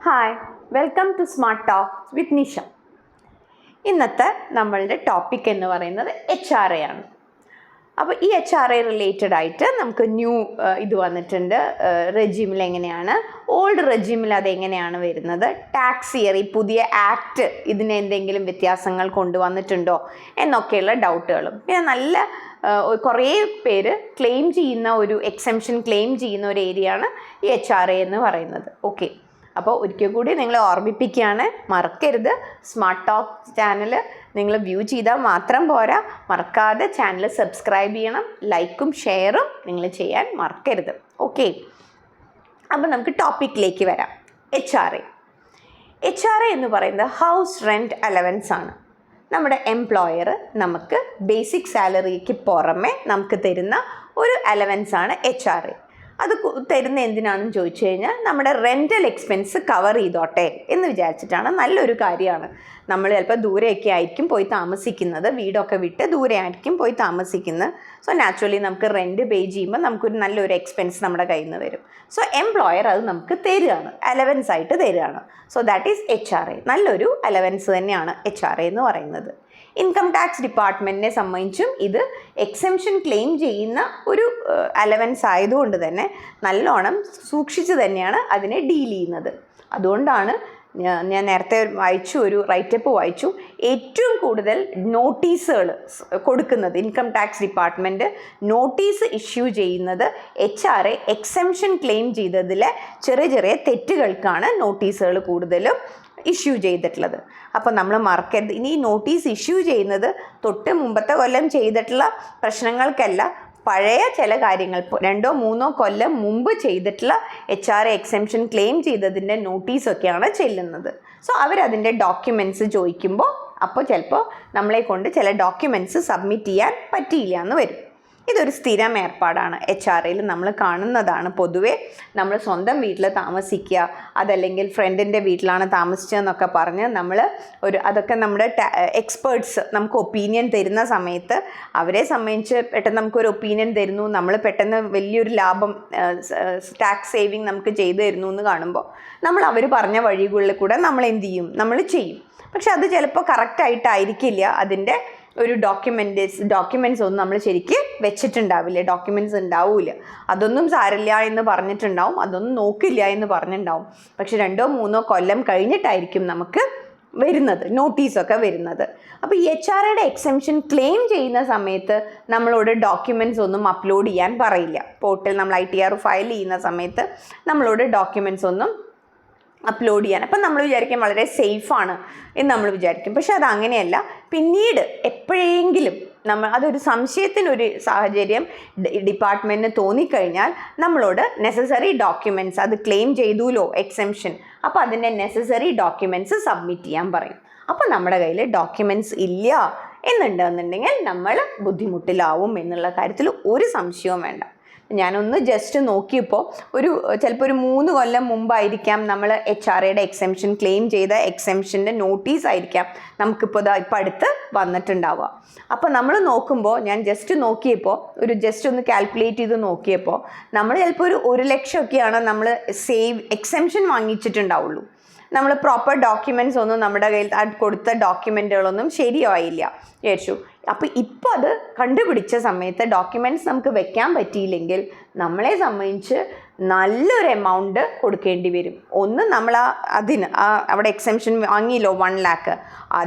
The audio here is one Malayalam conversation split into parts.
Hi, welcome to smart talks with Nisha. ഇന്നത്തെ നമ്മളുടെ ടോപ്പിക് എന്ന് പറയുന്നത് HR ആണ്. അപ്പോൾ ഈ HR റിലേറ്റഡ് ആയിട്ട് നമുക്ക് ന്യൂ ഇത് വന്നിട്ടുണ്ട്. റെജിമിൽ എങ്ങനെയാണ്, ഓൾഡ് റെജിമിൽ അതെങ്ങനെയാണ് വരുന്നത്, ടാക്സ് ഇയർ ഈ പുതിയ ആക്ട് ഇതിന് എന്തെങ്കിലും വ്യത്യാസങ്ങൾ കൊണ്ടുവന്നിട്ടുണ്ടോ എന്നൊക്കെയുള്ള ഡൗട്ടുകളും, പിന്നെ നല്ല കുറേ പേര് ക്ലെയിം ചെയ്യുന്ന ഒരു എക്സെംഷൻ ക്ലെയിം ചെയ്യുന്ന ഒരു ഏരിയയാണ് ഈ HR എന്ന് പറയുന്നത്. ഓക്കെ, അപ്പോൾ ഒരിക്കൽ കൂടി നിങ്ങളെ ഓർമ്മിപ്പിക്കുകയാണ്, മറക്കരുത് സ്മാർട്ട് ടോക്ക് ചാനൽ നിങ്ങൾ വ്യൂ ചെയ്താൽ മാത്രം പോരാ, മറക്കാതെ ചാനൽ സബ്സ്ക്രൈബ് ചെയ്യണം, ലൈക്കും ഷെയറും നിങ്ങൾ ചെയ്യാൻ മറക്കരുത്. ഓക്കെ, അപ്പോൾ നമുക്ക് ടോപ്പിക്കിലേക്ക് വരാം. HR എന്ന് പറയുന്നത് ഹൗസ് റെൻറ്റ് അലവൻസ് ആണ്. നമ്മുടെ എംപ്ലോയർ നമുക്ക് ബേസിക് സാലറിക്ക് പുറമെ നമുക്ക് തരുന്ന ഒരു അലവൻസ് ആണ് HR. അത് തരുന്ന എന്തിനാണെന്ന് ചോദിച്ചു കഴിഞ്ഞാൽ നമ്മുടെ റെൻ്റൽ എക്സ്പെൻസ് കവർ ചെയ്തോട്ടെ എന്ന് വിചാരിച്ചിട്ടാണ്. നല്ലൊരു കാര്യമാണ്. നമ്മൾ ചിലപ്പോൾ ദൂരെയൊക്കെ ആയിരിക്കും പോയി താമസിക്കുന്നത്, വീടൊക്കെ വിട്ട് ദൂരെ ആയിരിക്കും പോയി താമസിക്കുന്നത്. സോ നാച്ചുറലി നമുക്ക് റെൻറ്റ് പേ ചെയ്യുമ്പോൾ നമുക്കൊരു നല്ലൊരു എക്സ്പെൻസ് നമ്മുടെ കയ്യിൽ നിന്ന് വരും. സോ എംപ്ലോയർ അത് നമുക്ക് തരികയാണ്, അലവൻസ് ആയിട്ട് തരികയാണ്. So that is HR. നല്ലൊരു അലവൻസ് തന്നെയാണ് HR എന്ന് പറയുന്നത്. ഇൻകം ടാക്സ് ഡിപ്പാർട്ട്മെൻറ്റിനെ സംബന്ധിച്ചും ഇത് എക്സെംഷൻ ക്ലെയിം ചെയ്യുന്ന ഒരു അലവൻസ് ആയതുകൊണ്ട് തന്നെ നല്ലോണം സൂക്ഷിച്ച് തന്നെയാണ് അതിനെ ഡീൽ ചെയ്യുന്നത്. അതുകൊണ്ടാണ് ഞാൻ നേരത്തെ ഒരു റൈറ്റപ്പ് വായിച്ചു, ഏറ്റവും കൂടുതൽ നോട്ടീസുകൾ കൊടുക്കുന്നത് income tax department notice issue ചെയ്യുന്നത് HR എക്സെംഷൻ ക്ലെയിം ചെയ്തതിലെ ചെറിയ ചെറിയ തെറ്റുകൾക്കാണ് നോട്ടീസുകൾ കൂടുതലും ഇഷ്യൂ ചെയ്തിട്ടുള്ളത്. അപ്പോൾ നമ്മൾ മറക്കരുത്, ഇനി നോട്ടീസ് ഇഷ്യൂ ചെയ്യുന്നത് തൊട്ട് മുമ്പത്തെ കൊല്ലം ചെയ്തിട്ടുള്ള പ്രശ്നങ്ങൾക്കല്ല, പഴയ ചില കാര്യങ്ങൾ 2-3 കൊല്ലം മുമ്പ് ചെയ്തിട്ടുള്ള HR എക്സെംഷൻ ക്ലെയിം ചെയ്തതിൻ്റെ നോട്ടീസൊക്കെയാണ് ചെല്ലുന്നത്. സോ അവരതിൻ്റെ ഡോക്യുമെൻറ്റ്സ് ചോദിക്കുമ്പോൾ അപ്പോൾ ചിലപ്പോൾ നമ്മളെ കൊണ്ട് ചില ഡോക്യുമെൻറ്റ്സ് സബ്മിറ്റ് ചെയ്യാൻ പറ്റിയില്ല എന്ന് വരും. ഇതൊരു സ്ഥിരം ഏർപ്പാടാണ്. HR നമ്മൾ കാണുന്നതാണ്. പൊതുവേ നമ്മൾ സ്വന്തം വീട്ടിൽ താമസിക്കുക, അതല്ലെങ്കിൽ ഫ്രണ്ടിൻ്റെ വീട്ടിലാണ് താമസിച്ചതെന്നൊക്കെ പറഞ്ഞ് അതൊക്കെ നമ്മുടെ എക്സ്പേർട്സ് നമുക്ക് ഒപ്പീനിയൻ തരുന്ന സമയത്ത് അവരെ സംബന്ധിച്ച് പെട്ടെന്ന് നമുക്കൊരു ഒപ്പീനിയൻ തരുന്നു, നമ്മൾ പെട്ടെന്ന് വലിയൊരു ലാഭം ടാക്സ് സേവിങ് നമുക്ക് ചെയ്തു തരുന്നു എന്ന് കാണുമ്പോൾ നമ്മൾ അവർ പറഞ്ഞ വഴികളിൽ കൂടെ നമ്മൾ എന്ത് ചെയ്യും, നമ്മൾ ചെയ്യും. പക്ഷെ അത് ചിലപ്പോൾ കറക്റ്റായിട്ടായിരിക്കില്ല. അതിൻ്റെ ഒരു ഡോക്യുമെൻറ്റ്സ് ഒന്നും നമ്മൾ ശരിക്ക് വെച്ചിട്ടുണ്ടാവില്ല, ഡോക്യുമെൻറ്റ്സ് ഉണ്ടാവില്ല. അതൊന്നും സാരില്ല എന്ന് പറഞ്ഞിട്ടുണ്ടാവും, അതൊന്നും നോക്കില്ല എന്ന് പറഞ്ഞിട്ടുണ്ടാവും. പക്ഷെ 2-3 കൊല്ലം കഴിഞ്ഞിട്ടായിരിക്കും നമുക്ക് വരുന്നത്, നോട്ടീസൊക്കെ വരുന്നത്. അപ്പോൾ ഈ HR എക്സെംഷൻ ക്ലെയിം ചെയ്യുന്ന സമയത്ത് നമ്മളോട് ഡോക്യുമെൻറ്റ്സ് ഒന്നും അപ്ലോഡ് ചെയ്യാൻ പറയില്ല. പോർട്ടൽ നമ്മൾ ITR ഫയൽ ചെയ്യുന്ന സമയത്ത് നമ്മളോട് ഡോക്യുമെൻറ്റ്സ് ഒന്നും അപ്ലോഡ് ചെയ്യാൻ. അപ്പം നമ്മൾ വിചാരിക്കും വളരെ സേഫാണ് എന്ന് നമ്മൾ വിചാരിക്കും. പക്ഷെ അത് അങ്ങനെയല്ല. പിന്നീട് എപ്പോഴെങ്കിലും അതൊരു സംശയത്തിനൊരു സാഹചര്യം ഡിപ്പാർട്ട്മെൻറ്റിന് തോന്നിക്കഴിഞ്ഞാൽ നമ്മളോട് നെസസറി ഡോക്യുമെൻറ്റ്സ്, അത് ക്ലെയിം ചെയ്തുല്ലോ എക്സെംഷൻ, അപ്പോൾ അതിൻ്റെ നെസസറി ഡോക്യുമെൻറ്റ്സ് സബ്മിറ്റ് ചെയ്യാൻ പറയും. അപ്പോൾ നമ്മുടെ കയ്യിൽ ഡോക്യുമെൻറ്റ്സ് ഇല്ല എന്നുണ്ടെന്നുണ്ടെങ്കിൽ നമ്മൾ ബുദ്ധിമുട്ടിലാവും എന്നുള്ള കാര്യത്തിൽ ഒരു സംശയവും വേണ്ട. ഞാനൊന്ന് ജസ്റ്റ് നോക്കിയപ്പോൾ ചിലപ്പോൾ ഒരു 3 കൊല്ലം മുമ്പായിരിക്കാം നമ്മൾ HR എക്സെംഷൻ ക്ലെയിം ചെയ്ത എക്സെംഷൻ്റെ നോട്ടീസ് ആയിരിക്കാം നമുക്കിപ്പോൾ ഇപ്പം അടുത്ത് വന്നിട്ടുണ്ടാവുക. അപ്പോൾ നമ്മൾ നോക്കുമ്പോൾ ഞാൻ ജസ്റ്റ് നോക്കിയപ്പോൾ ഒന്ന് കാൽക്കുലേറ്റ് ചെയ്ത് നോക്കിയപ്പോൾ നമ്മൾ ചിലപ്പോൾ ഒരു 1 ലക്ഷമൊക്കെയാണ് നമ്മൾ എക്സെംഷൻ വാങ്ങിച്ചിട്ടുണ്ടാവുള്ളൂ. നമ്മൾ പ്രോപ്പർ ഡോക്യുമെൻറ്റ്സ് ഒന്നും നമ്മുടെ കയ്യിൽ കൊടുത്ത ഡോക്യുമെൻറ്റുകളൊന്നും ശരിയായില്ല വിചാരിച്ചു. അപ്പോൾ ഇപ്പോൾ അത് കണ്ടുപിടിച്ച സമയത്ത് ഡോക്യുമെൻറ്റ്സ് നമുക്ക് വെക്കാൻ പറ്റിയില്ലെങ്കിൽ നമ്മളെ സംബന്ധിച്ച് നല്ലൊരു എമൗണ്ട് കൊടുക്കേണ്ടി വരും. ഒന്ന് നമ്മൾ അവിടെ എക്സെംഷൻ വാങ്ങിയല്ലോ 1 lakh,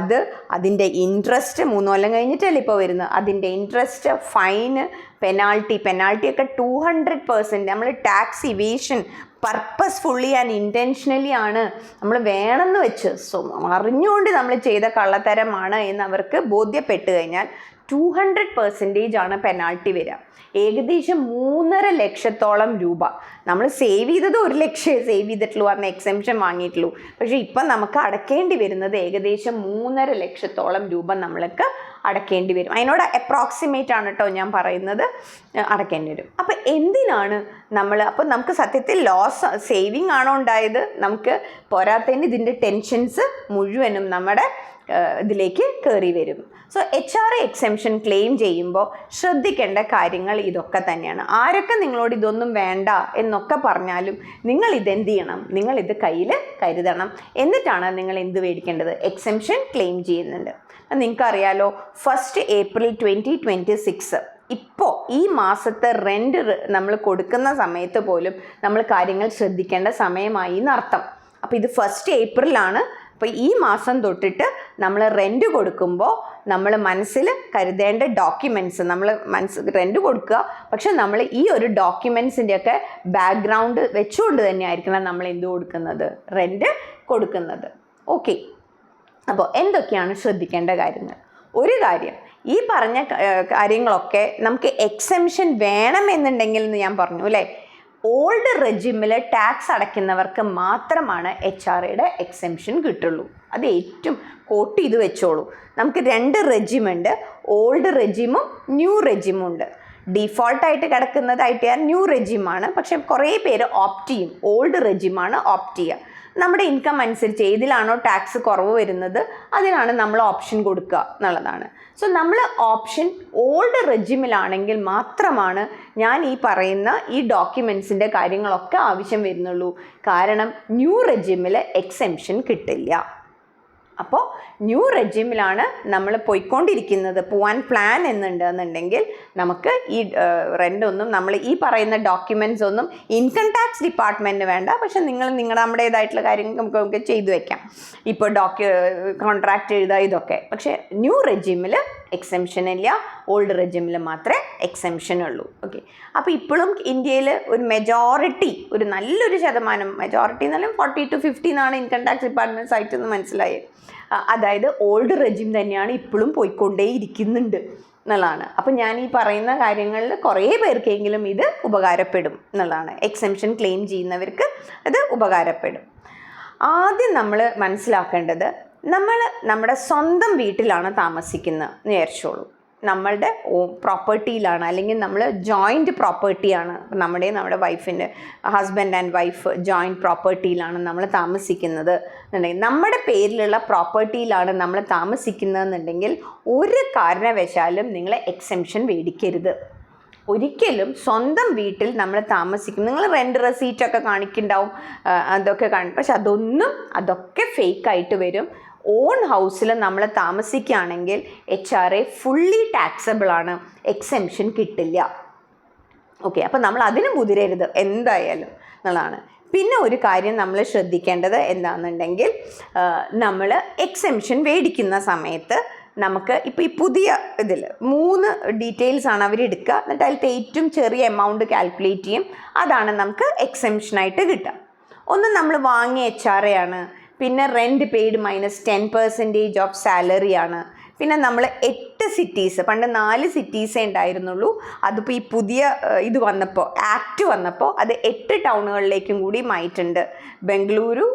അതിൻ്റെ ഇൻട്രസ്റ്റ് 3 കൊല്ലം കഴിഞ്ഞിട്ടല്ലേ ഇപ്പോൾ വരുന്നത്, അതിൻ്റെ ഇൻട്രസ്റ്റ്, ഫൈന്, പെനാൾട്ടിയൊക്കെ 200%. നമ്മൾ tax evasion purposefully and intentionally ആണ് നമ്മൾ വേണമെന്ന് വെച്ച് അറിഞ്ഞുകൊണ്ട് നമ്മൾ ചെയ്ത കള്ളത്തരമാണ് എന്ന് അവർക്ക് ബോധ്യപ്പെട്ട് കഴിഞ്ഞാൽ 200% ആണ് പെനാൾട്ടി വരിക. ഏകദേശം 3.5 ലക്ഷത്തോളം രൂപ. നമ്മൾ സേവ് ചെയ്തത് 1 ലക്ഷം സേവ് ചെയ്തിട്ടുള്ളൂ, അന്ന് എക്സെംഷൻ വാങ്ങിയിട്ടുള്ളൂ. പക്ഷേ ഇപ്പം നമുക്ക് അടയ്ക്കേണ്ടി വരുന്നത് ഏകദേശം 3.5 ലക്ഷത്തോളം രൂപ നമ്മൾക്ക് അടയ്ക്കേണ്ടി വരും. അതിനോട് അപ്രോക്സിമേറ്റ് ആണ് കേട്ടോ ഞാൻ പറയുന്നത്, അടയ്ക്കേണ്ടി വരും. അപ്പോൾ എന്തിനാണ് അപ്പോൾ നമുക്ക് സത്യത്തിൽ ലോസ് സേവിങ് ആണോ ഉണ്ടായത്, നമുക്ക് പോരാത്തതിന് ഇതിൻ്റെ ടെൻഷൻസ് മുഴുവനും നമ്മുടെ ഇതിലേക്ക് കയറി വരും. സോ HRA എക്സെംഷൻ ക്ലെയിം ചെയ്യുമ്പോൾ ശ്രദ്ധിക്കേണ്ട കാര്യങ്ങൾ ഇതൊക്കെ തന്നെയാണ്. ആരൊക്കെ നിങ്ങളോട് ഇതൊന്നും വേണ്ട എന്നൊക്കെ പറഞ്ഞാലും നിങ്ങൾ ഇതെന്ത് ചെയ്യണം, നിങ്ങളിത് കയ്യിൽ കരുതണം. എന്നിട്ടാണ് നിങ്ങൾ എന്ത് മേടിക്കേണ്ടത്, എക്സെംഷൻ ക്ലെയിം ചെയ്യുന്നുണ്ട്. നിങ്ങൾക്കറിയാലോ 1 April 2026 ഇപ്പോൾ ഈ മാസത്തെ റെൻറ്റ് നമ്മൾ കൊടുക്കുന്ന സമയത്ത് പോലും നമ്മൾ കാര്യങ്ങൾ ശ്രദ്ധിക്കേണ്ട സമയമായി എന്നർത്ഥം. അപ്പോൾ ഇത് 1 April അപ്പോൾ ഈ മാസം തൊട്ടിട്ട് നമ്മൾ റെൻറ്റ് കൊടുക്കുമ്പോൾ നമ്മൾ മനസ്സിൽ കരുതേണ്ട ഡോക്യുമെൻറ്റ്സ്, നമ്മൾ റെൻറ്റ് കൊടുക്കുക, പക്ഷെ നമ്മൾ ഈ ഒരു ഡോക്യുമെൻറ്റ്സിൻ്റെയൊക്കെ ബാക്ക്ഗ്രൗണ്ട് വെച്ചുകൊണ്ട് തന്നെ ആയിരിക്കണം നമ്മൾ എന്ത് കൊടുക്കുന്നത്, റെൻറ്റ് കൊടുക്കുന്നത്. ഓക്കെ, അപ്പോൾ എന്തൊക്കെയാണ് ശ്രദ്ധിക്കേണ്ട കാര്യങ്ങൾ? ഒരു കാര്യം, ഈ പറഞ്ഞ കാര്യങ്ങളൊക്കെ നമുക്ക് എക്സെംഷൻ വേണമെന്നുണ്ടെങ്കിൽ എന്ന് ഞാൻ പറഞ്ഞു അല്ലേ, ഓൾഡ് റെജിമിൽ ടാക്സ് അടയ്ക്കുന്നവർക്ക് മാത്രമാണ് HRAയുടെ എക്സെംഷൻ കിട്ടുള്ളൂ. അത് ഏറ്റവും കോട്ട് ചെയ്ത് വെച്ചോളൂ. നമുക്ക് 2 റെജിമുണ്ട്, ഓൾഡ് റെജിമും ന്യൂ റെജിമും ഉണ്ട്. ഡിഫോൾട്ടായിട്ട് കിടക്കുന്നത് ITR ന്യൂ റെജിമാണ്, പക്ഷെ കുറേ പേര് ഓപ്റ്റ് ചെയ്യും, ഓൾഡ് റെജിമാണ് ഓപ്റ്റ് ചെയ്യുക. നമ്മുടെ ഇൻകം അനുസരിച്ച് ഏതിലാണോ ടാക്സ് കുറവ് വരുന്നത് അതിനാണ് നമ്മൾ ഓപ്ഷൻ കൊടുക്കുക എന്നുള്ളതാണ്. സോ നമ്മൾ ഓപ്ഷൻ ഓൾഡ് റെജിമിലാണെങ്കിൽ മാത്രമാണ് ഞാൻ ഈ പറയുന്ന ഈ ഡോക്യുമെൻറ്റ്സിൻ്റെ കാര്യങ്ങളൊക്കെ ആവശ്യം വരുന്നുള്ളൂ. കാരണം ന്യൂ റെജിമിൽ എക്സെംഷൻ കിട്ടില്ല. അപ്പോൾ ന്യൂ റെജിമിലാണ് നമ്മൾ പോയിക്കൊണ്ടിരിക്കുന്നത്, പോവാൻ പ്ലാൻ എന്നുണ്ടെന്നുണ്ടെങ്കിൽ നമുക്ക് ഈ റെൻ്റൊന്നും നമ്മൾ ഈ പറയുന്ന ഡോക്യുമെൻറ്റ്സ് ഒന്നും ഇൻകം ടാക്സ് ഡിപ്പാർട്ട്മെൻറ്റ് വേണ്ട, പക്ഷെ നിങ്ങൾ നമ്മുടേതായിട്ടുള്ള കാര്യങ്ങൾ നമുക്ക് ചെയ്തു വെക്കാം. ഇപ്പോൾ കോൺട്രാക്റ്റ് എഴുതുക ഇതൊക്കെ. പക്ഷേ ന്യൂ റെജിമിൽ എക്സെംഷൻ ഇല്ല, ഓൾഡ് റെജിമിൽ മാത്രമേ എക്സെംഷൻ ഉള്ളൂ. ഓക്കെ, അപ്പോൾ ഇപ്പോഴും ഇന്ത്യയിൽ ഒരു മെജോറിറ്റി, ഒരു നല്ലൊരു ശതമാനം, മെജോറിറ്റി എന്നാലും 40 to 50 എന്നാണ് ഇൻകം ടാക്സ് ഡിപ്പാർട്ട്മെൻറ്റ് സൈറ്റിൽ നിന്ന് മനസ്സിലായത്. അതായത് ഓൾഡ് റെജിം തന്നെയാണ് ഇപ്പോഴും പോയിക്കൊണ്ടേയിരിക്കുന്നുണ്ട് എന്നുള്ളതാണ്. അപ്പം ഞാൻ ഈ പറയുന്ന കാര്യങ്ങളിൽ കുറേ പേർക്കെങ്കിലും ഇത് ഉപകാരപ്പെടും എന്നുള്ളതാണ്. എക്സെംഷൻ ക്ലെയിം ചെയ്യുന്നവർക്ക് അത് ഉപകാരപ്പെടും. ആദ്യം നമ്മൾ മനസ്സിലാക്കേണ്ടത്, നമ്മൾ നമ്മുടെ സ്വന്തം വീട്ടിലാണ് താമസിക്കുന്നത് വിചാരിച്ചോളൂ. നമ്മളുടെ പ്രോപ്പർട്ടിയിലാണ്, അല്ലെങ്കിൽ നമ്മൾ ജോയിൻറ്റ് പ്രോപ്പർട്ടിയാണ്, നമ്മുടെ വൈഫിൻ്റെ ഹസ്ബൻഡ് ആൻഡ് വൈഫ് ജോയിൻറ്റ് പ്രോപ്പർട്ടിയിലാണ് നമ്മൾ താമസിക്കുന്നത് എന്നുണ്ടെങ്കിൽ, നമ്മുടെ പേരിലുള്ള പ്രോപ്പർട്ടിയിലാണ് നമ്മൾ താമസിക്കുന്നതെന്നുണ്ടെങ്കിൽ ഒരു കാരണവശാലും നിങ്ങൾ എക്സെംഷൻ മേടിക്കരുത്. ഒരിക്കലും സ്വന്തം വീട്ടിൽ നമ്മൾ താമസിക്കും, നിങ്ങൾ റെൻറ്റ് റെസീറ്റൊക്കെ കാണിക്കുന്നുണ്ടാവും, അതൊക്കെ പക്ഷെ അതൊക്കെ ഫേക്കായിട്ട് വരും. ഓൺ ഹൗസിൽ നമ്മൾ താമസിക്കുകയാണെങ്കിൽ HRA ഫുള്ളി ടാക്സബിൾ ആണ്, എക്സെംഷൻ കിട്ടില്ല. ഓക്കെ, അപ്പോൾ നമ്മൾ അതിന് മുതിരരുത് എന്തായാലും എന്നുള്ളതാണ്. പിന്നെ ഒരു കാര്യം നമ്മൾ ശ്രദ്ധിക്കേണ്ടത് എന്താണെന്നുണ്ടെങ്കിൽ, നമ്മൾ എക്സെംഷൻ മേടിക്കുന്ന സമയത്ത് നമുക്ക് ഇപ്പോൾ ഈ പുതിയ ഇതിൽ 3 ഡീറ്റെയിൽസ് ആണ് അവരെടുക്കുക, എന്നിട്ട് അതിലത്തെ ഏറ്റവും ചെറിയ എമൗണ്ട് കാൽക്കുലേറ്റ് ചെയ്യും, അതാണ് നമുക്ക് എക്സെംഷനായിട്ട് കിട്ടുക. ഒന്ന് നമ്മൾ വാങ്ങിയ HRA ആണ്, പിന്നെ റെൻറ്റ് പെയ്ഡ് -10% ഓഫ് സാലറി ആണ്, പിന്നെ നമ്മൾ 8 സിറ്റീസ്, പണ്ട് 4 സിറ്റീസേ ഉണ്ടായിരുന്നുള്ളൂ, അതിപ്പോൾ ഈ പുതിയ ഇത് വന്നപ്പോൾ, ആക്ട് വന്നപ്പോൾ അത് 8 ടൗണുകളിലേക്കും കൂടി മായിട്ടുണ്ട്. ബംഗളൂരു,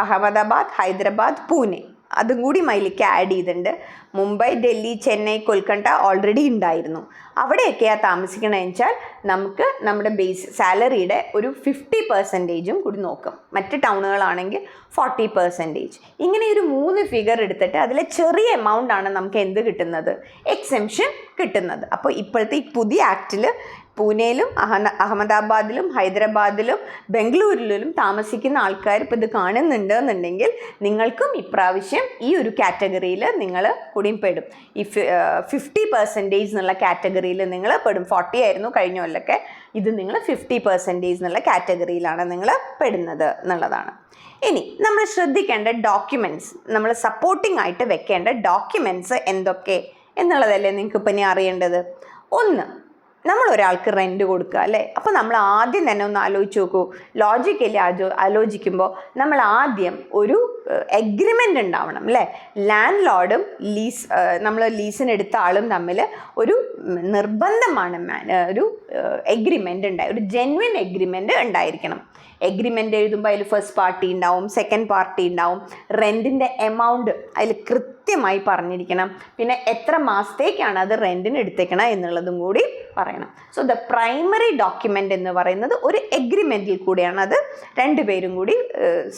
അഹമ്മദാബാദ്, ഹൈദരാബാദ്, പൂനെ അതും കൂടി മയിലേക്ക് ആഡ് ചെയ്തിട്ടുണ്ട്. മുംബൈ, ഡൽഹി, ചെന്നൈ, കൊൽക്കത്ത ഓൾറെഡി ഉണ്ടായിരുന്നു. അവിടെയൊക്കെയാണ് താമസിക്കണമെന്ന് വെച്ചാൽ നമുക്ക് നമ്മുടെ ബേസ് സാലറിയുടെ ഒരു 50% കൂടി നോക്കും. മറ്റ് ടൗണുകളാണെങ്കിൽ 40%. ഇങ്ങനെ ഒരു 3 ഫിഗർ എടുത്തിട്ട് അതിലെ ചെറിയ എമൗണ്ട് ആണ് നമുക്ക് എന്ത് കിട്ടുന്നത്, എക്സെംഷൻ കിട്ടുന്നത്. അപ്പോൾ ഇപ്പോഴത്തെ ഈ പുതിയ ആക്റ്റിൽ പൂനെയിലും അഹമ്മദാബാദിലും ഹൈദരാബാദിലും ബംഗളൂരിലും താമസിക്കുന്ന ആൾക്കാർ ഇപ്പോൾ ഇത് കാണുന്നുണ്ട് എന്നുണ്ടെങ്കിൽ നിങ്ങൾക്കും ഇപ്രാവശ്യം ഈ ഒരു കാറ്റഗറിയിൽ നിങ്ങൾ കൂടിയും പെടും. ഈ 50% എന്നുള്ള കാറ്റഗറിയിൽ നിങ്ങൾ പെടും. 40 ആയിരുന്നു കഴിഞ്ഞ കൊല്ലമൊക്കെ, ഇത് നിങ്ങൾ 50% എന്നുള്ള കാറ്റഗറിയിലാണ് നിങ്ങൾ പെടുന്നത് എന്നുള്ളതാണ്. ഇനി നമ്മൾ ശ്രദ്ധിക്കേണ്ട ഡോക്യുമെൻറ്റ്സ്, നമ്മൾ സപ്പോർട്ടിംഗ് ആയിട്ട് വെക്കേണ്ട ഡോക്യുമെൻറ്റ്സ് എന്തൊക്കെ എന്നുള്ളതല്ലേ നിങ്ങൾക്ക് ഇപ്പം ഇനി അറിയേണ്ടത്. ഒന്ന്, നമ്മൾ ഒരാൾക്ക് റെൻറ്റ് കൊടുക്കുക അല്ലേ, അപ്പോൾ നമ്മൾ ആദ്യം തന്നെ ഒന്ന് ആലോചിച്ച് നോക്കൂ. ലോജിക്കലി ആലോചിക്കുമ്പോൾ നമ്മൾ ആദ്യം ഒരു എഗ്രിമെൻ്റ് ഉണ്ടാവണം അല്ലേ. ലാൻഡ് ലോർഡും നമ്മൾ ലീസിനെടുത്ത ആളും തമ്മിൽ ഒരു നിർബന്ധമാണ് ഒരു എഗ്രിമെൻ്റ് ഒരു ജെന്വിൻ എഗ്രിമെൻ്റ് ഉണ്ടായിരിക്കണം. എഗ്രിമെൻ്റ് എഴുതുമ്പോൾ അതിൽ ഫസ്റ്റ് പാർട്ടി ഉണ്ടാവും, സെക്കൻഡ് പാർട്ടി ഉണ്ടാവും, റെൻറ്റിൻ്റെ എമൗണ്ട് അതിൽ കൃത്യമായി പറഞ്ഞിരിക്കണം, പിന്നെ എത്ര മാസത്തേക്കാണ് അത് റെൻറ്റിന് എടുത്തേക്കണം എന്നുള്ളതും കൂടി പറയണം. സോ ദ പ്രൈമറി ഡോക്യുമെൻ്റ് എന്ന് പറയുന്നത് ഒരു എഗ്രിമെൻറ്റിൽ കൂടിയാണ് അത് രണ്ടുപേരും കൂടി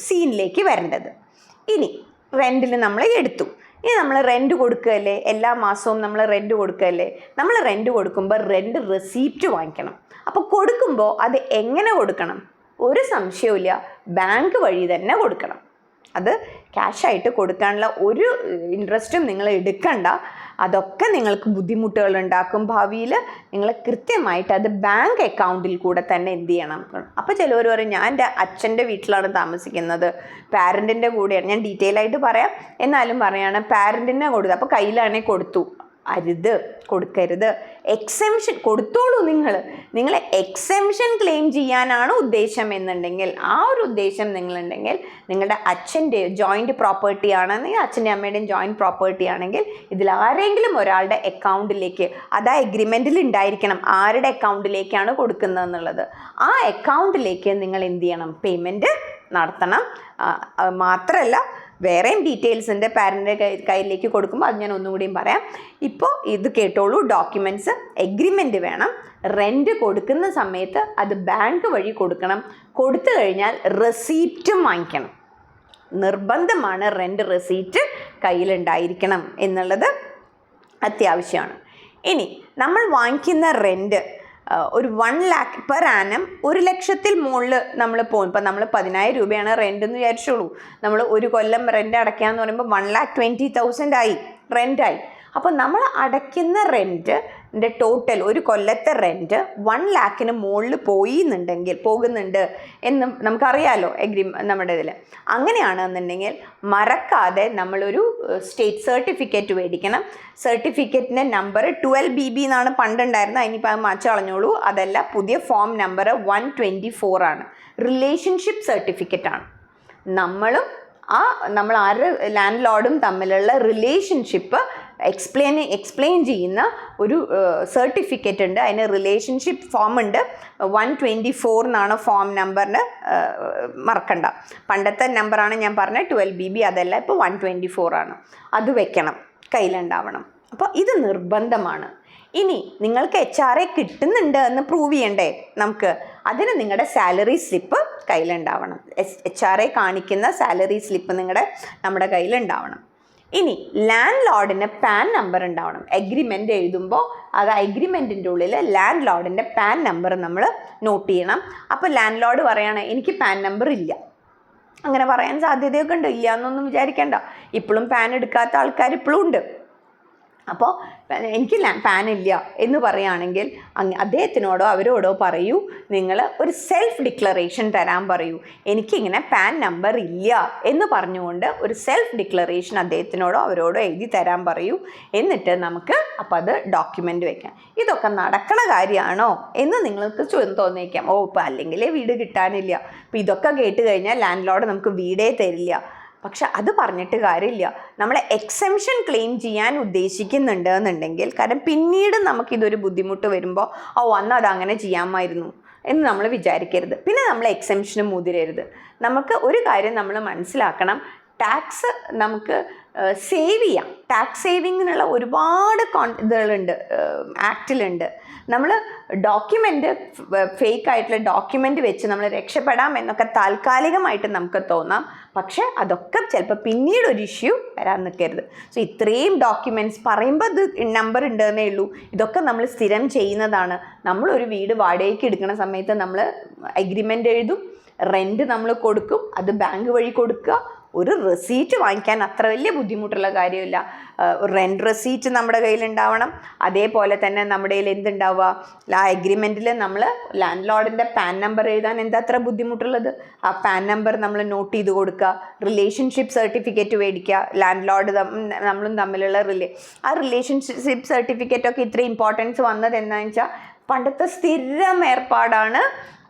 സീനിലേക്ക് വരേണ്ടത്. ഇനി റെൻറ്റിൽ നമ്മൾ എടുത്തു, ഇനി നമ്മൾ റെൻറ്റ് കൊടുക്കുകയല്ലേ, എല്ലാ മാസവും നമ്മൾ റെൻറ്റ് കൊടുക്കുകയല്ലേ. നമ്മൾ റെൻറ്റ് കൊടുക്കുമ്പോൾ റെൻറ്റ് റെസീപ്റ്റ് വാങ്ങിക്കണം. അപ്പോൾ കൊടുക്കുമ്പോൾ അത് എങ്ങനെ കൊടുക്കണം? ഒരു സംശയവുമില്ല, ബാങ്ക് വഴി തന്നെ കൊടുക്കണം. അത് ക്യാഷായിട്ട് കൊടുക്കാനുള്ള ഒരു ഇൻട്രസ്റ്റും നിങ്ങൾ എടുക്കണ്ട. അതൊക്കെ നിങ്ങൾക്ക് ബുദ്ധിമുട്ടുകൾ ഉണ്ടാക്കും ഭാവിയിൽ. നിങ്ങൾ കൃത്യമായിട്ട് അത് ബാങ്ക് അക്കൗണ്ടിൽ കൂടെ തന്നെ എന്ത് ചെയ്യണം. അപ്പോൾ ചിലവർ പറയും ഞാൻ എൻ്റെ അച്ഛൻ്റെ വീട്ടിലാണ് താമസിക്കുന്നത്, പാരൻറ്റിൻ്റെ കൂടെയാണ്. ഞാൻ ഡീറ്റെയിൽ ആയിട്ട് പറയാം, എന്നാലും പറയാണ് പാരൻറ്റിനെ കൊടുത്തു, അപ്പോൾ കയ്യിലാണെങ്കിൽ കൊടുത്തു. അരുത്, കൊടുക്കരുത്. എക്സെംഷൻ കൊടുത്തോളൂ. നിങ്ങൾ എക്സെംഷൻ ക്ലെയിം ചെയ്യാനാണ് ഉദ്ദേശം എന്നുണ്ടെങ്കിൽ, ആ ഒരു ഉദ്ദേശം നിങ്ങളുണ്ടെങ്കിൽ, നിങ്ങളുടെ അച്ഛൻ്റെ ജോയിൻറ്റ് പ്രോപ്പർട്ടി ആണെന്നെങ്കിൽ, അച്ഛൻ്റെ അമ്മയുടെയും ജോയിൻറ്റ് പ്രോപ്പർട്ടി ആണെങ്കിൽ ഇതിൽ ആരെങ്കിലും ഒരാളുടെ അക്കൗണ്ടിലേക്ക്, അതാ എഗ്രിമെൻറ്റിൽ ഉണ്ടായിരിക്കണം ആരുടെ അക്കൗണ്ടിലേക്കാണ് കൊടുക്കുന്നതെന്നുള്ളത്. ആ അക്കൗണ്ടിലേക്ക് നിങ്ങൾ എന്ത് ചെയ്യണം? പേയ്മെൻറ്റ് നടത്തണം. മാത്രമല്ല വേറെയും ഡീറ്റെയിൽസ് ഉണ്ട് പാരൻ്റെ കയ്യിലേക്ക് കൊടുക്കുമ്പോൾ, അത് ഞാൻ ഒന്നുകൂടിയും പറയാം. ഇപ്പോൾ ഇത് കേട്ടോളൂ. ഡോക്യുമെൻറ്റ്സ്, എഗ്രിമെൻറ്റ് വേണം. റെൻറ്റ് കൊടുക്കുന്ന സമയത്ത് അത് ബാങ്ക് വഴി കൊടുക്കണം. കൊടുത്തു കഴിഞ്ഞാൽ റെസീപ്റ്റും വാങ്ങിക്കണം. നിർബന്ധമാണ് റെൻറ്റ് റെസീപ്റ്റ് കയ്യിലുണ്ടായിരിക്കണം എന്നുള്ളത് അത്യാവശ്യമാണ്. ഇനി നമ്മൾ വാങ്ങിക്കുന്ന റെൻറ്റ് ഒരു 1 lakh പെർ ആനം, 1 ലക്ഷത്തിൽ മുകളിൽ നമ്മൾ പോകും. ഇപ്പം നമ്മൾ 10,000 രൂപയാണ് റെൻ്റ് എന്ന് വിചാരിച്ചോളൂ. നമ്മൾ ഒരു കൊല്ലം റെൻ്റ് അടയ്ക്കാമെന്ന് പറയുമ്പോൾ 1,20,000 ആയി, റെൻ്റായി. അപ്പോൾ നമ്മൾ അടയ്ക്കുന്ന റെൻറ്റിൻ്റെ ടോട്ടൽ ഒരു കൊല്ലത്തെ റെൻറ്റ് 1 lakhന് മുകളിൽ പോകുന്നുണ്ട് എന്ന് നമുക്കറിയാമല്ലോ നമ്മുടെ ഇതിൽ. അങ്ങനെയാണെന്നുണ്ടെങ്കിൽ മറക്കാതെ നമ്മളൊരു സ്റ്റേറ്റ് സർട്ടിഫിക്കറ്റ് മേടിക്കണം. സർട്ടിഫിക്കറ്റിൻ്റെ നമ്പർ 12BB എന്നാണ് പണ്ടുണ്ടായിരുന്നത്, അതിനിപ്പോൾ അത് മാറ്റി കളഞ്ഞോളൂ. അതല്ല, പുതിയ ഫോം നമ്പർ 124 ആണ്. റിലേഷൻഷിപ്പ് സർട്ടിഫിക്കറ്റാണ്. നമ്മൾ ആര് ലാൻഡ് ലോർഡും തമ്മിലുള്ള റിലേഷൻഷിപ്പ് എക്സ്പ്ലെയിൻ ചെയ്യുന്ന ഒരു സർട്ടിഫിക്കറ്റ് ഉണ്ട്. അതിന് റിലേഷൻഷിപ്പ് ഫോം ഉണ്ട്. 124 എന്നാണ് ഫോം നമ്പറിന്, മറക്കണ്ട. പണ്ടത്തെ നമ്പറാണ് ഞാൻ പറഞ്ഞത് 12BB, അതല്ല, ഇപ്പോൾ 124 ആണ്. അത് വെക്കണം, കയ്യിലുണ്ടാവണം. അപ്പോൾ ഇത് നിർബന്ധമാണ്. ഇനി നിങ്ങൾക്ക് HRA കിട്ടുന്നുണ്ട് എന്ന് പ്രൂവ് ചെയ്യണ്ടേ നമുക്ക്? അതിന് നിങ്ങളുടെ സാലറി സ്ലിപ്പ് കയ്യിലുണ്ടാവണം. HRA കാണിക്കുന്ന സാലറി സ്ലിപ്പ് നമ്മുടെ കയ്യിലുണ്ടാവണം. ഇനി ലാൻഡ് ലോർഡിന് പാൻ നമ്പർ ഉണ്ടാവണം. എഗ്രിമെൻ്റ് എഴുതുമ്പോൾ അത് എഗ്രിമെൻറ്റിൻ്റെ ഉള്ളിൽ ലാൻഡ് ലോർഡിൻ്റെ പാൻ നമ്പർ നമ്മൾ നോട്ട് ചെയ്യണം. അപ്പോൾ ലാൻഡ് ലോർഡ് പറയാണ് എനിക്ക് പാൻ നമ്പർ ഇല്ല. അങ്ങനെ പറയാൻ സാധ്യതയൊക്കെ ഉണ്ട്, ഇല്ല എന്നൊന്നും വിചാരിക്കേണ്ട. ഇപ്പോഴും പാൻ എടുക്കാത്ത ആൾക്കാർ ഇപ്പോഴും ഉണ്ട്. അപ്പോൾ എനിക്ക് പാൻ ഇല്ല എന്ന് പറയുകയാണെങ്കിൽ അദ്ദേഹത്തിനോടോ അവരോടോ പറയൂ, നിങ്ങൾ ഒരു സെൽഫ് ഡിക്ലറേഷൻ തരാൻ പറയൂ. എനിക്കിങ്ങനെ പാൻ നമ്പർ ഇല്ല എന്ന് പറഞ്ഞുകൊണ്ട് ഒരു സെൽഫ് ഡിക്ലറേഷൻ അദ്ദേഹത്തിനോടോ അവരോടോ എഴുതി തരാൻ പറയൂ. എന്നിട്ട് നമുക്ക് അപ്പോൾ അത് ഡോക്യുമെൻ്റ് വയ്ക്കാം. ഇതൊക്കെ നടക്കണ കാര്യമാണോ എന്ന് നിങ്ങൾക്ക് തോന്നിയേക്കാം. ഇപ്പോൾ അല്ലെങ്കിലേ വീട് കിട്ടാനില്ല. അപ്പോൾ ഇതൊക്കെ കേട്ട് കഴിഞ്ഞാൽ ലാൻഡ് ലോർഡ് നമുക്ക് വീടേ തരില്ല. പക്ഷെ അത് പറഞ്ഞിട്ട് കാര്യമില്ല. നമ്മൾ എക്സെംഷൻ ക്ലെയിം ചെയ്യാൻ ഉദ്ദേശിക്കുന്നുണ്ട് എന്നുണ്ടെങ്കിൽ, കാരണം പിന്നീട് നമുക്കിതൊരു ബുദ്ധിമുട്ട് വരുമ്പോൾ അന്ന് അതങ്ങനെ ചെയ്യാമായിരുന്നു എന്ന് നമ്മൾ വിചാരിക്കരുത്. പിന്നെ നമ്മൾ എക്സെംഷന് മുതിരരുത്. നമുക്ക് ഒരു കാര്യം നമ്മൾ മനസ്സിലാക്കണം, ടാക്സ് നമുക്ക് സേവ് ചെയ്യാം. ടാക്സ് സേവിങ്ങിനുള്ള ഒരുപാട് ഇതുകളുണ്ട്, ആക്റ്റിലുണ്ട്. നമ്മൾ ഡോക്യുമെൻ്റ്, ഫേക്ക് ആയിട്ടുള്ള ഡോക്യുമെൻ്റ് വെച്ച് നമ്മൾ രക്ഷപ്പെടാം എന്നൊക്കെ താൽക്കാലികമായിട്ട് നമുക്ക് തോന്നാം. പക്ഷേ അതൊക്കെ ചിലപ്പോൾ പിന്നീട് ഒരു ഇഷ്യൂ വരാൻ നിൽക്കരുത്. സോ ഇത്രയും ഡോക്യുമെൻറ്റ്സ് പറയുമ്പോൾ ഇത് നമ്പർ ഉണ്ടെന്നേ ഉള്ളൂ. ഇതൊക്കെ നമ്മൾ സ്ഥിരം ചെയ്യുന്നതാണ്. നമ്മളൊരു വീട് വാടകയ്ക്ക് എടുക്കുന്ന സമയത്ത് നമ്മൾ എഗ്രിമെൻ്റ് എഴുതും, റെൻറ്റ് നമ്മൾ കൊടുക്കും, അത് ബാങ്ക് വഴി കൊടുക്കുക. ഒരു റെസീറ്റ് വാങ്ങിക്കാൻ അത്ര വലിയ ബുദ്ധിമുട്ടുള്ള കാര്യമില്ല. റെൻറ്റ് റെസീറ്റ് നമ്മുടെ കയ്യിലുണ്ടാവണം. അതേപോലെ തന്നെ നമ്മുടെ കയ്യിൽ എന്തുണ്ടാവുക, ആ എഗ്രിമെൻറ്റിൽ നമ്മൾ ലാൻഡ് ലോർഡിൻ്റെ പാൻ നമ്പർ എഴുതാൻ എന്താ അത്ര ബുദ്ധിമുട്ടുള്ളത്? ആ പാൻ നമ്പർ നമ്മൾ നോട്ട് ചെയ്ത് കൊടുക്കുക. റിലേഷൻഷിപ്പ് സർട്ടിഫിക്കറ്റ് മേടിക്കുക. ലാൻഡ് ലോർഡ് നമ്മളും തമ്മിലുള്ള ആ റിലേഷൻഷിപ്പ് സർട്ടിഫിക്കറ്റൊക്കെ ഇത്ര ഇമ്പോർട്ടൻസ് വന്നത് എന്താണെന്ന് വെച്ചാൽ, പണ്ടത്തെ സ്ഥിരം ഏർപ്പാടാണ്.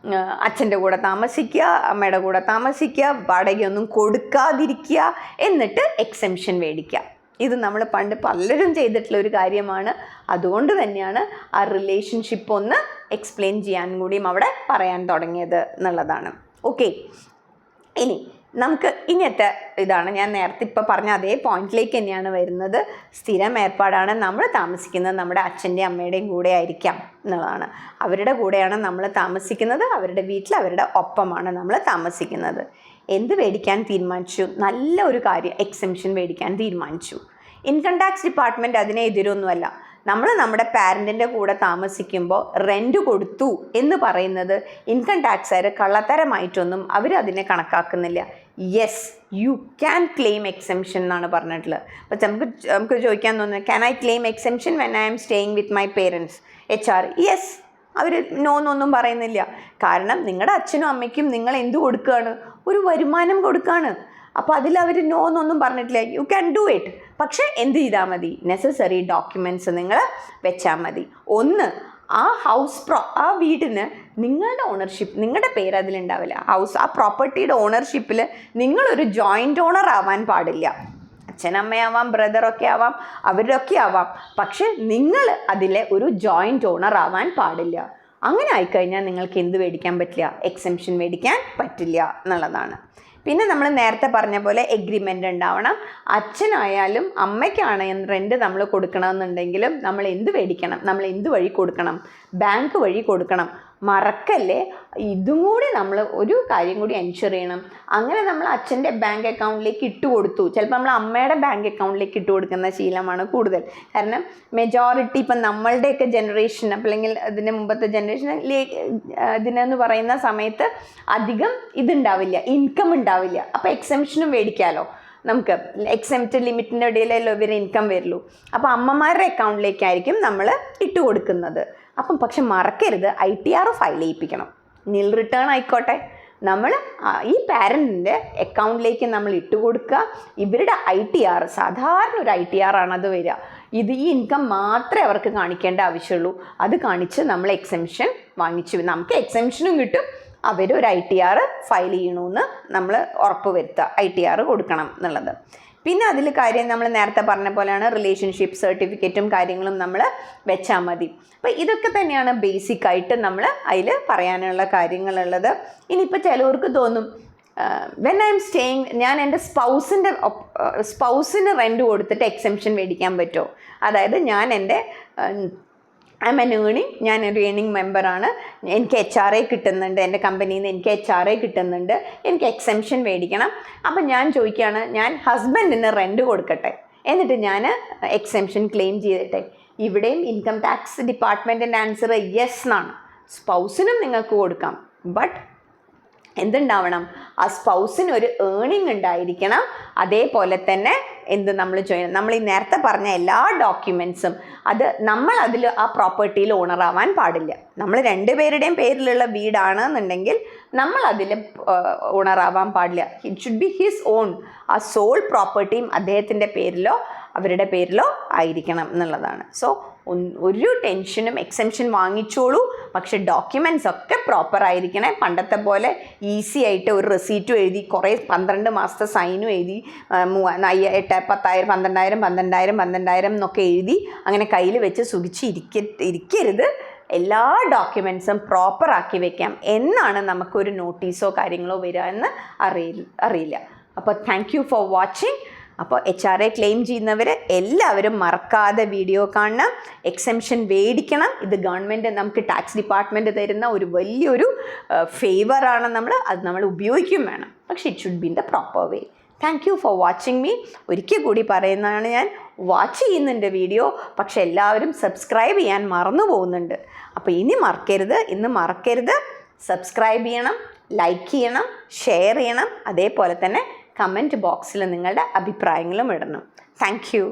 അച്ഛൻ്റെ കൂടെ താമസിക്കുക, അമ്മയുടെ കൂടെ താമസിക്കുക, വാടകയൊന്നും കൊടുക്കാതിരിക്കുക, എന്നിട്ട് എക്സെംഷൻ മേടിക്കുക. ഇത് നമ്മൾ പണ്ട് പലരും ചെയ്തിട്ടുള്ള ഒരു കാര്യമാണ്. അതുകൊണ്ട് തന്നെയാണ് ആ റിലേഷൻഷിപ്പ് ഒന്ന് എക്സ്പ്ലെയിൻ ചെയ്യാൻ കൂടിയും അവിടെ പറയാൻ തുടങ്ങിയത് എന്നുള്ളതാണ്. ഓക്കെ, ഇനി നമുക്ക് ഇനിയത്തെ ഇതാണ് ഞാൻ നേരത്തെ ഇപ്പോൾ പറഞ്ഞ അതേ പോയിന്റിലേക്ക് തന്നെയാണ് വരുന്നത്. സ്ഥിരം ഏർപ്പാടാണ്. നമ്മൾ താമസിക്കുന്നത് നമ്മുടെ അച്ഛൻ്റെയും അമ്മയുടെയും കൂടെ ആയിരിക്കാം എന്നുള്ളതാണ്. അവരുടെ കൂടെയാണ് നമ്മൾ താമസിക്കുന്നത്. അവരുടെ വീട്ടിൽ അവരുടെ ഒപ്പമാണ് നമ്മൾ താമസിക്കുന്നത്. എന്ത് മേടിക്കാൻ തീരുമാനിച്ചു? നല്ല ഒരു കാര്യം, എക്സെംഷൻ മേടിക്കാൻ തീരുമാനിച്ചു. ഇൻകം ടാക്സ് ഡിപ്പാർട്ട്മെൻറ്റ് അതിനെ എതിരൊന്നുമല്ല. നമ്മൾ നമ്മുടെ പാരൻറ്റിൻ്റെ കൂടെ താമസിക്കുമ്പോൾ റെൻറ്റ് കൊടുത്തു എന്ന് പറയുന്നത് ഇൻകം ടാക്സുകാർ കള്ളത്തരമായിട്ടൊന്നും അവരതിനെ കണക്കാക്കുന്നില്ല. Yes, you can claim exemption എന്നാണ് പറഞ്ഞിട്ടുള്ളത്. അപ്പോൾ നമുക്ക് ചോദിക്കാൻ തോന്നുന്നത്, can I claim exemption when I am staying with my parents? HR yes, അവർ നോന്നൊന്നും പറയുന്നില്ല. കാരണം നിങ്ങളുടെ അച്ഛനും അമ്മയ്ക്കും നിങ്ങൾ എന്ത് കൊടുക്കുകയാണ്? ഒരു വരുമാനം കൊടുക്കുകയാണ്. അപ്പോൾ അതിൽ അവർ നോന്നൊന്നും പറഞ്ഞിട്ടില്ല. You can do it. പക്ഷേ എന്ത് ചെയ്താൽ മതി? നെസസറി ഡോക്യുമെൻറ്റ്സ് നിങ്ങൾ വെച്ചാൽ മതി. ഒന്ന്, ആ വീടിന് നിങ്ങളുടെ ഓണർഷിപ്പ്, നിങ്ങളുടെ പേര് അതിലുണ്ടാവില്ല. ആ പ്രോപ്പർട്ടിയുടെ ഓണർഷിപ്പിൽ നിങ്ങളൊരു ജോയിൻ്റ് ഓണർ ആവാൻ പാടില്ല. അച്ഛനമ്മയാവാം, ബ്രദറൊക്കെ ആവാം, അവരൊക്കെ ആവാം. പക്ഷെ നിങ്ങൾ അതിലെ ഒരു ജോയിൻ്റ് ഓണർ ആവാൻ പാടില്ല. അങ്ങനെ ആയിക്കഴിഞ്ഞാൽ നിങ്ങൾക്ക് എന്ത് മേടിക്കാൻ പറ്റില്ല? എക്സെംഷൻ മേടിക്കാൻ പറ്റില്ല എന്നുള്ളതാണ്. പിന്നെ നമ്മൾ നേരത്തെ പറഞ്ഞ പോലെ എഗ്രിമെൻ്റ് ഉണ്ടാവണം. അച്ഛനായാലും അമ്മയ്ക്കാണ് റെൻറ്റ് നമ്മൾ കൊടുക്കണമെന്നുണ്ടെങ്കിലും നമ്മൾ എന്ത് മേടിക്കണം? നമ്മൾ എന്ത് വഴി കൊടുക്കണം? ബാങ്ക് വഴി കൊടുക്കണം. മറക്കല്ലേ, ഇതും കൂടി നമ്മൾ ഒരു കാര്യം കൂടി എൻഷുർ ചെയ്യണം. അങ്ങനെ നമ്മൾ അച്ഛൻ്റെ ബാങ്ക് അക്കൗണ്ടിലേക്ക് ഇട്ട് കൊടുത്തു, ചിലപ്പോൾ നമ്മൾ അമ്മയുടെ ബാങ്ക് അക്കൗണ്ടിലേക്ക് ഇട്ട് കൊടുക്കുന്ന ശീലമാണ് കൂടുതൽ. കാരണം മെജോറിറ്റി ഇപ്പം നമ്മളുടെയൊക്കെ ജനറേഷൻ, അല്ലെങ്കിൽ അതിൻ്റെ മുമ്പത്തെ ജനറേഷൻ ഇതിനെന്ന് പറയുന്ന സമയത്ത് അധികം ഇതുണ്ടാവില്ല, ഇൻകം ഉണ്ടാവില്ല. അപ്പോൾ എക്സെംഷനും മേടിക്കാമല്ലോ. നമുക്ക് എക്സെംപ്റ്റ് ലിമിറ്റിൻ്റെ ഇടയിലല്ലോ ഇവർ ഇൻകം വരുള്ളൂ. അപ്പോൾ അമ്മമാരുടെ അക്കൗണ്ടിലേക്കായിരിക്കും നമ്മൾ ഇട്ട് കൊടുക്കുന്നത്. അപ്പം പക്ഷെ മറക്കരുത്, ITR ഫയൽ ചെയ്യിപ്പിക്കണം. നിൽ റിട്ടേൺ ആയിക്കോട്ടെ, നമ്മൾ ഈ പാരൻറ്റിൻ്റെ അക്കൗണ്ടിലേക്ക് നമ്മൾ ഇട്ട് കൊടുക്കുക. ഇവരുടെ ITR സാധാരണ ഒരു ITR ആണത് വരിക. ഈ ഇൻകം മാത്രമേ അവർക്ക് കാണിക്കേണ്ട ആവശ്യമുള്ളൂ. അത് കാണിച്ച് നമ്മൾ എക്സെംഷൻ വാങ്ങിച്ചു, നമുക്ക് എക്സെംഷനും കിട്ടും. അവരൊരു ITR ഫയൽ ചെയ്യണമെന്ന് നമ്മൾ ഉറപ്പ് വരുത്തുക, ITR കൊടുക്കണം എന്നുള്ളത്. പിന്നെ അതിൽ കാര്യം നമ്മൾ നേരത്തെ പറഞ്ഞ പോലെയാണ് റിലേഷൻഷിപ്പ് സർട്ടിഫിക്കറ്റും കാര്യങ്ങളും നമ്മൾ വെച്ചാൽ മതി. അപ്പോൾ ഇതൊക്കെ തന്നെയാണ് ബേസിക്കായിട്ട് നമ്മൾ അതിൽ പറയാനുള്ള കാര്യങ്ങളുള്ളത്. ഇനിയിപ്പോൾ ചിലവർക്ക് തോന്നും, വെൻ ഐ എം സ്റ്റേയിങ്, ഞാൻ എൻ്റെ സ്പൗസിന് റെൻറ്റ് കൊടുത്തിട്ട് എക്സെംഷൻ മേടിക്കാൻ പറ്റുമോ? അതായത് ഞാൻ എൻ്റെ ഐ എം എൻ ഏണിങ്, ഞാനൊരു ഏണിങ് മെമ്പറാണ്, എനിക്ക് HRA കിട്ടുന്നുണ്ട്, എൻ്റെ കമ്പനിയിൽ നിന്ന് എനിക്ക് HRA കിട്ടുന്നുണ്ട്, എനിക്ക് എക്സെംഷൻ മേടിക്കണം. അപ്പം ഞാൻ ചോദിക്കുകയാണ്, ഞാൻ ഹസ്ബൻഡിന് റെൻറ്റ് കൊടുക്കട്ടെ, എന്നിട്ട് ഞാൻ എക്സെംഷൻ ക്ലെയിം ചെയ്തിട്ടെ? ഇവിടെയും ഇൻകം ടാക്സ് ഡിപ്പാർട്ട്മെൻറ്റിൻ്റെ ആൻസർ യെസ് എന്നാണ്. സ്പൗസിനും നിങ്ങൾക്ക് കൊടുക്കാം, ബട്ട് എന്തുണ്ടാവണം? ആ സ്പൗസിന് ഒരു ഏണിങ് ഉണ്ടായിരിക്കണം. അതേപോലെ തന്നെ നമ്മൾ ചെയ്യണം, നമ്മൾ ഈ നേരത്തെ പറഞ്ഞ എല്ലാ ഡോക്യുമെൻറ്റ്സും നമ്മൾ അതിൽ ആ പ്രോപ്പർട്ടിയിൽ ഓണറാവാൻ പാടില്ല. നമ്മൾ രണ്ടുപേരുടെയും പേരിലുള്ള വീടാണെന്നുണ്ടെങ്കിൽ നമ്മൾ അതിൽ ഓണറാവാൻ പാടില്ല. It should be his own. ആ സോൾ പ്രോപ്പർട്ടിയും അദ്ദേഹത്തിൻ്റെ പേരിലോ അവരുടെ പേരിലോ ആയിരിക്കണം എന്നുള്ളതാണ്. സോ ഒരു ടെൻഷനും, എക്സെംഷൻ വാങ്ങിച്ചോളൂ, പക്ഷെ ഡോക്യുമെൻറ്റ്സ് ഒക്കെ പ്രോപ്പർ ആയിരിക്കണേ. പണ്ടത്തെ പോലെ ഈസി ആയിട്ട് ഒരു റെസീറ്റും എഴുതി കുറേ 12 മാസത്തെ സൈനും എഴുതി 10,000, 12,000 എന്നൊക്കെ എഴുതി അങ്ങനെ കയ്യിൽ വെച്ച് സുഖിച്ച് ഇരിക്കരുത്. എല്ലാ ഡോക്യുമെൻറ്റ്സും പ്രോപ്പറാക്കി വെക്കാം. എന്നാണ് നമുക്കൊരു നോട്ടീസോ കാര്യങ്ങളോ വരിക എന്ന് അറിയില്ല. അപ്പോൾ താങ്ക് യു ഫോർ വാച്ചിങ്. അപ്പോൾ HRA ക്ലെയിം ചെയ്യുന്നവർ എല്ലാവരും മറക്കാതെ വീഡിയോ കാണണം, എക്സെംഷൻ മേടിക്കണം. ഇത് ഗവൺമെൻറ് നമുക്ക് ടാക്സ് ഡിപ്പാർട്ട്മെൻറ്റ് തരുന്ന ഒരു വലിയൊരു ഫേവറാണ്. അത് നമ്മൾ ഉപയോഗിക്കും വേണം. പക്ഷേ it should be in the proper way. Thank you for watching me. ഒരിക്കൽ കൂടി പറയുന്നതാണ്, ഞാൻ വാച്ച് ചെയ്യുന്നുണ്ട് വീഡിയോ, പക്ഷെ എല്ലാവരും സബ്സ്ക്രൈബ് ചെയ്യാൻ മറന്നു പോകുന്നുണ്ട്. അപ്പോൾ ഇന്ന് മറക്കരുത്, സബ്സ്ക്രൈബ് ചെയ്യണം, ലൈക്ക് ചെയ്യണം, ഷെയർ ചെയ്യണം. അതേപോലെ തന്നെ കമൻറ്റ് ബോക്സിൽ നിങ്ങളുടെ അഭിപ്രായങ്ങളും ഇടണം. Thank you.